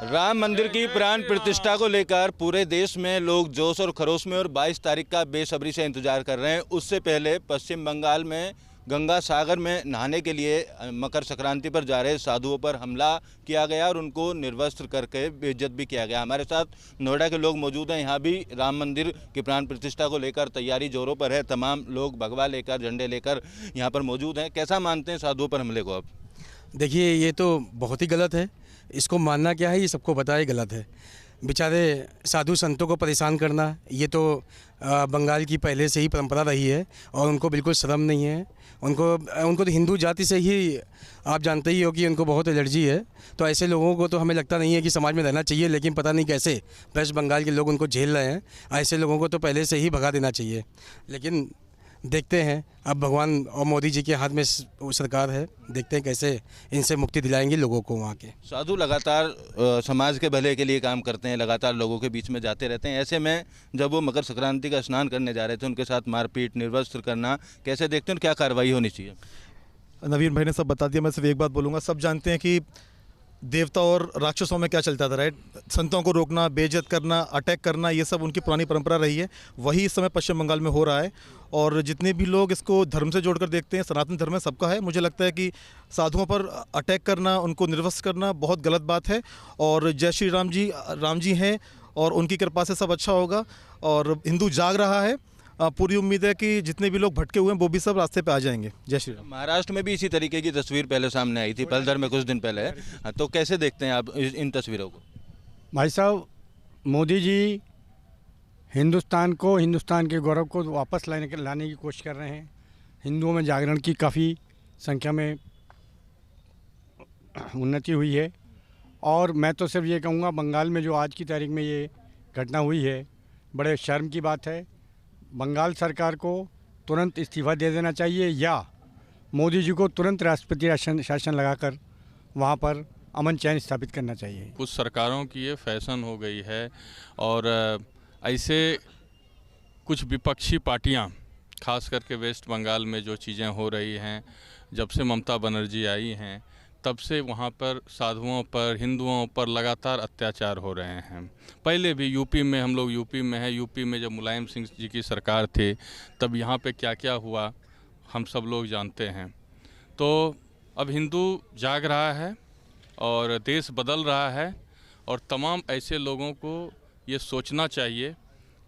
राम मंदिर की प्राण प्रतिष्ठा को लेकर पूरे देश में लोग जोश और खरोश में और 22 तारीख का बेसब्री से इंतजार कर रहे हैं। उससे पहले पश्चिम बंगाल में गंगा सागर में नहाने के लिए मकर संक्रांति पर जा रहे साधुओं पर हमला किया गया और उनको निर्वस्त्र करके बेइज्जत भी किया गया। हमारे साथ नोएडा के लोग मौजूद हैं। यहाँ भी राम मंदिर की प्राण प्रतिष्ठा को लेकर तैयारी जोरों पर है। तमाम लोग भगवा लेकर, झंडे लेकर यहाँ पर मौजूद हैं। कैसा मानते हैं साधुओं पर हमले को आप? देखिए, ये तो बहुत ही गलत है। इसको मानना क्या है, ये सबको पता है गलत है। बेचारे साधु संतों को परेशान करना, ये तो बंगाल की पहले से ही परंपरा रही है और उनको बिल्कुल शर्म नहीं है। उनको तो हिंदू जाति से ही आप जानते ही हो कि उनको बहुत एलर्जी है। तो ऐसे लोगों को तो हमें लगता नहीं है कि समाज में रहना चाहिए, लेकिन पता नहीं कैसे वेस्ट बंगाल के लोग उनको झेल रहे हैं। ऐसे लोगों को तो पहले से ही भगा देना चाहिए। लेकिन देखते हैं, अब भगवान और मोदी जी के हाथ में सरकार है, देखते हैं कैसे इनसे मुक्ति दिलाएंगे लोगों को। वहाँ के साधु लगातार समाज के भले के लिए काम करते हैं, लगातार लोगों के बीच में जाते रहते हैं। ऐसे में जब वो मकर संक्रांति का स्नान करने जा रहे थे, उनके साथ मारपीट, निर्वस्त्र करना कैसे देखते हैं, क्या कार्रवाई होनी चाहिए? नवीन भाई ने सब बता दिया। मैं सिर्फ एक बात बोलूँगा, सब जानते हैं कि देवता और राक्षसों में क्या चलता था, राइट? संतों को रोकना, बेइज्जत करना, अटैक करना, ये सब उनकी पुरानी परंपरा रही है। वही इस समय पश्चिम बंगाल में हो रहा है। और जितने भी लोग इसको धर्म से जोड़कर देखते हैं, सनातन धर्म में सबका है। मुझे लगता है कि साधुओं पर अटैक करना, उनको निर्वस्त्र करना बहुत गलत बात है। और जय श्री राम जी हैं और उनकी कृपा से सब अच्छा होगा। और हिंदू जाग रहा है। पूरी उम्मीद है कि जितने भी लोग भटके हुए हैं वो भी सब रास्ते पे आ जाएंगे। जय श्री राम। महाराष्ट्र में भी इसी तरीके की तस्वीर पहले सामने आई थी, पलधर में कुछ दिन पहले। तो कैसे देखते हैं आप इन तस्वीरों को? भाई साहब, मोदी जी हिंदुस्तान के गौरव को वापस लाने की कोशिश कर रहे हैं। हिंदुओं में जागरण की काफ़ी संख्या में उन्नति हुई है। और मैं तो सिर्फ ये कहूँगा, बंगाल में जो आज की तारीख में ये घटना हुई है, बड़े शर्म की बात है। बंगाल सरकार को तुरंत इस्तीफ़ा दे देना चाहिए या मोदी जी को तुरंत राष्ट्रपति शासन लगाकर वहाँ पर अमन चैन स्थापित करना चाहिए। कुछ सरकारों की ये फैशन हो गई है और ऐसे कुछ विपक्षी पार्टियां, खास करके वेस्ट बंगाल में जो चीज़ें हो रही हैं, जब से ममता बनर्जी आई हैं तब से वहाँ पर साधुओं पर, हिंदुओं पर लगातार अत्याचार हो रहे हैं। पहले भी यूपी में, हम लोग यूपी में है, यूपी में जब मुलायम सिंह जी की सरकार थी तब यहाँ पे क्या क्या हुआ हम सब लोग जानते हैं। तो अब हिंदू जाग रहा है और देश बदल रहा है और तमाम ऐसे लोगों को ये सोचना चाहिए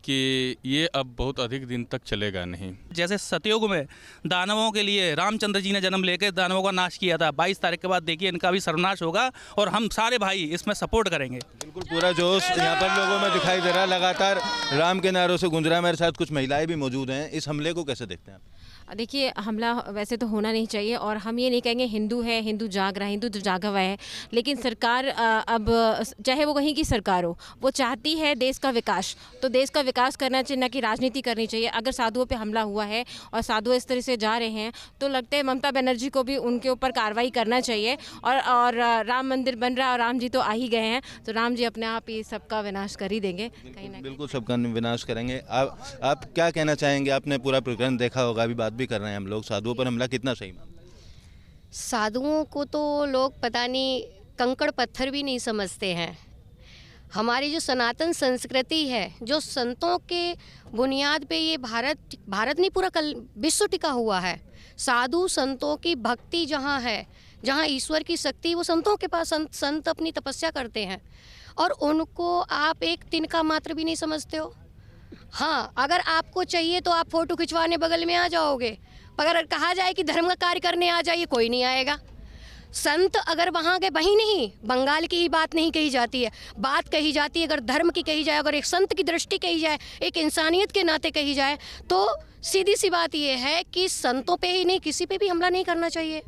कि ये अब बहुत अधिक दिन तक चलेगा नहीं। जैसे सतयुग में दानवों के लिए रामचंद्र जी ने जन्म लेकर दानवों का नाश किया था, 22 तारीख के बाद देखिए इनका भी सर्वनाश होगा और हम सारे भाई इसमें सपोर्ट करेंगे। बिल्कुल पूरा जोश यहाँ पर लोगों में दिखाई दे रहा है, लगातार राम के नारों से गूंज रहा है। मेरे साथ कुछ महिलाएं भी मौजूद हैं। इस हमले को कैसे देखते हैं आप? देखिए, हमला वैसे तो होना नहीं चाहिए और हम ये नहीं कहेंगे हिंदू है, हिंदू जाग रहा है, हिंदू तो जागा हुआ है। लेकिन सरकार अब चाहे वो कहीं की सरकार हो, वो चाहती है देश का विकास। तो देश का विकास करना चाहिए, ना कि राजनीति करनी चाहिए। अगर साधुओं पे हमला हुआ है और साधु इस तरह से जा रहे हैं तो लगता है ममता बनर्जी को भी उनके ऊपर कार्रवाई करना चाहिए। और राम मंदिर बन रहा है और राम जी तो आ ही गए हैं, तो राम जी अपने आप ही सबका विनाश कर ही देंगे कहीं ना। बिल्कुल सबका विनाश करेंगे। आप क्या कहना चाहेंगे? आपने पूरा प्रकरण देखा होगा, अभी बात भी कर रहे हैं हम लोग। साधुओं पर हमला कितना सही मानते हैं? साधुओं को तो लोग पता नहीं कंकड़ पत्थर भी नहीं समझते हैं। हमारी जो सनातन संस्कृति है, जो संतों के बुनियाद पे ये भारत नहीं पूरा कल विश्व टिका हुआ है। साधु संतों की भक्ति जहाँ है, जहाँ ईश्वर की शक्ति, वो संतों के पास संत अपनी तपस्या करते हैं और उनको आप एक तिनका मात्र भी नहीं समझते हो। हाँ, अगर आपको चाहिए तो आप फ़ोटो खिंचवाने बगल में आ जाओगे, अगर कहा जाए कि धर्म का कार्य करने आ जाइए, कोई नहीं आएगा। संत अगर वहाँ गए, वहीं नहीं, बंगाल की ही बात नहीं कही जाती है, बात कही जाती है अगर धर्म की कही जाए, अगर एक संत की दृष्टि कही जाए, एक इंसानियत के नाते कही जाए, तो सीधी सी बात ये है कि संतों पे ही नहीं, किसी पे भी हमला नहीं करना चाहिए।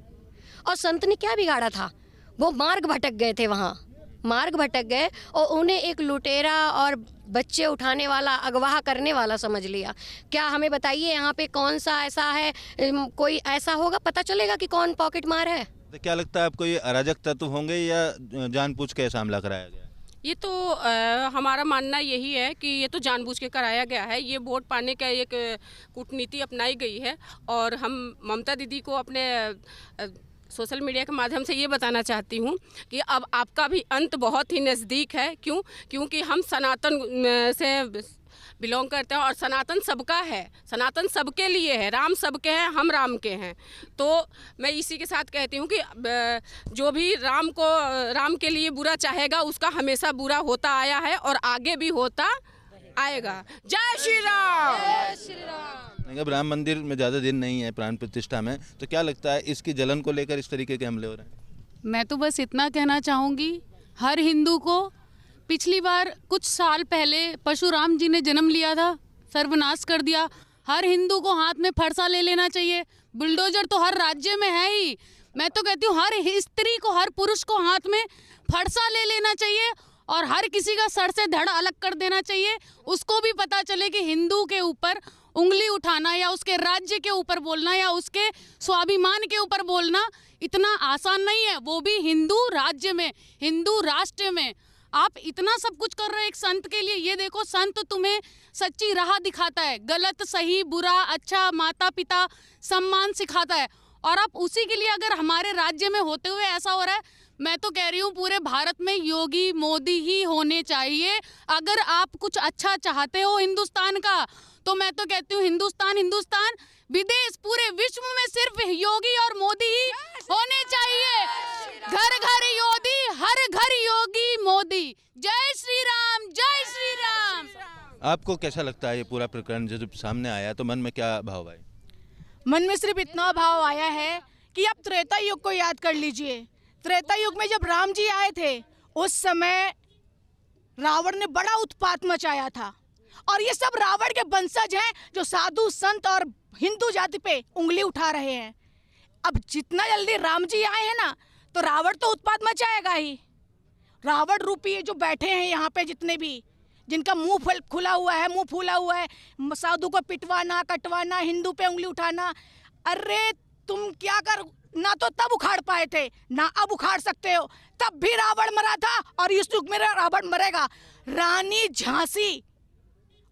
और संत ने क्या बिगाड़ा था? वो मार्ग भटक गए थे, वहाँ मार्ग भटक गए और उन्हें एक लुटेरा और बच्चे उठाने वाला, अगवा करने वाला समझ लिया। क्या हमें बताइए, यहाँ पे कौन सा ऐसा है, कोई ऐसा होगा, पता चलेगा कि कौन पॉकेट मार है? तो क्या लगता है आपको, ये अराजक तत्व होंगे या जानबूझ के ऐसा हमला कराया गया? ये तो हमारा मानना यही है कि ये तो जानबूझ के कराया गया है। ये वोट पाने का एक कूटनीति अपनाई गई है और हम ममता दीदी को अपने सोशल मीडिया के माध्यम से ये बताना चाहती हूँ कि अब आपका भी अंत बहुत ही नज़दीक है। क्यों? क्योंकि हम सनातन से बिलोंग करते हैं और सनातन सबका है, सनातन सबके लिए है, राम सबके हैं, हम राम के हैं। तो मैं इसी के साथ कहती हूँ कि जो भी राम के लिए बुरा चाहेगा उसका हमेशा बुरा होता आया है और आगे भी होता आएगा। जय श्री राम। जय श्री राम। अब राम मंदिर में ज़्यादा दिन नहीं है प्राण प्रतिष्ठा में, तो क्या लगता है इसकी जलन को लेकर इस तरीके के हमले हो रहे हैं? मैं तो बस इतना कहना चाहूँगी, हर हिंदू को, पिछली बार कुछ साल पहले परशुराम जी ने जन्म लिया था, सर्वनाश कर दिया। हर हिंदू को हाथ में फरसा ले लेना चाहिए। बुलडोजर तो हर राज्य में है ही। मैं तो कहती हूँ हर स्त्री को, हर पुरुष को हाथ में फरसा ले लेना चाहिए और हर किसी का सर से धड़ अलग कर देना चाहिए। उसको भी पता चले कि हिंदू के ऊपर उंगली उठाना या उसके राज्य के ऊपर बोलना या उसके स्वाभिमान के ऊपर बोलना इतना आसान नहीं है, वो भी हिंदू राज्य में, हिंदू राष्ट्र में। आप इतना सब कुछ कर रहे हो एक संत के लिए। ये देखो, संत तुम्हें सच्ची राह दिखाता है, गलत सही बुरा अच्छा माता पिता सम्मान सिखाता है, और आप उसी के लिए अगर हमारे राज्य में होते हुए ऐसा हो रहा है, मैं तो कह रही हूँ पूरे भारत में योगी मोदी ही होने चाहिए। अगर आप कुछ अच्छा चाहते हो हिंदुस्तान का, तो मैं तो कहती हूँ हिंदुस्तान विदेश पूरे विश्व में सिर्फ योगी और मोदी ही होने चाहिए। घर घर योगी, हर घर योगी मोदी। जय श्री राम, जय श्री राम। आपको कैसा लगता है ये पूरा प्रकरण जब सामने आया तो मन में क्या भाव आए? मन में सिर्फ इतना भाव आया है कि आप त्रेता युग को याद कर लीजिए। त्रेता युग में जब राम जी आए थे, उस समय रावण ने बड़ा उत्पात मचाया था, और ये सब रावण के वंशज हैं जो साधु संत और हिंदू जाति पे उंगली उठा रहे हैं। अब जितना जल्दी राम जी आए हैं ना, तो रावण तो उत्पात मचाएगा ही। रावण रूपी जो बैठे हैं यहाँ पे, जितने भी जिनका मुंह खुला हुआ है, मुंह फूला हुआ है, साधु को पिटवाना कटवाना, हिंदू पे उंगली उठाना, अरे तुम क्या कर, ना तो तब उखाड़ पाए थे ना अब उखाड़ सकते हो। तब भी रावण मरा था और इस युग में रावण मरेगा। रानी झांसी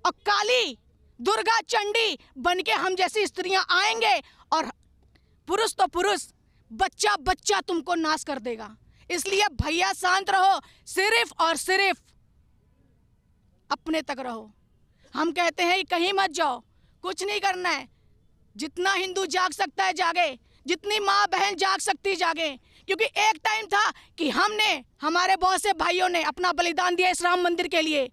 और काली दुर्गा चंडी बनके हम जैसी स्त्रियां आएंगे, और पुरुष तो पुरुष, बच्चा बच्चा तुमको नाश कर देगा। इसलिए भैया शांत रहो, सिर्फ और सिर्फ अपने तक रहो। हम कहते हैं कहीं मत जाओ, कुछ नहीं करना है। जितना हिंदू जाग सकता है जागे, जितनी माँ बहन जाग सकती जागे, क्योंकि एक टाइम था कि हमारे बहुत से भाइयों ने अपना बलिदान दिया इस राम मंदिर के लिए,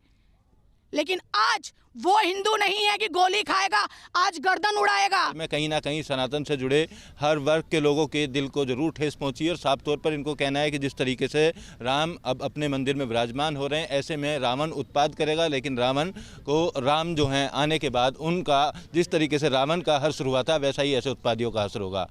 लेकिन आज वो हिंदू नहीं है कि गोली खाएगा, आज गर्दन उड़ाएगा। मैं कहीं ना कहीं सनातन से जुड़े हर वर्ग के लोगों के दिल को जरूर ठेस पहुंची है, और साफ तौर पर इनको कहना है कि जिस तरीके से राम अब अपने मंदिर में विराजमान हो रहे हैं, ऐसे में रावण उत्पात करेगा, लेकिन रावण को राम जो हैं आने के बाद उनका जिस तरीके से रावण का हर्ष हुआ था, वैसा ही ऐसे उत्पादियों का हर्ष होगा।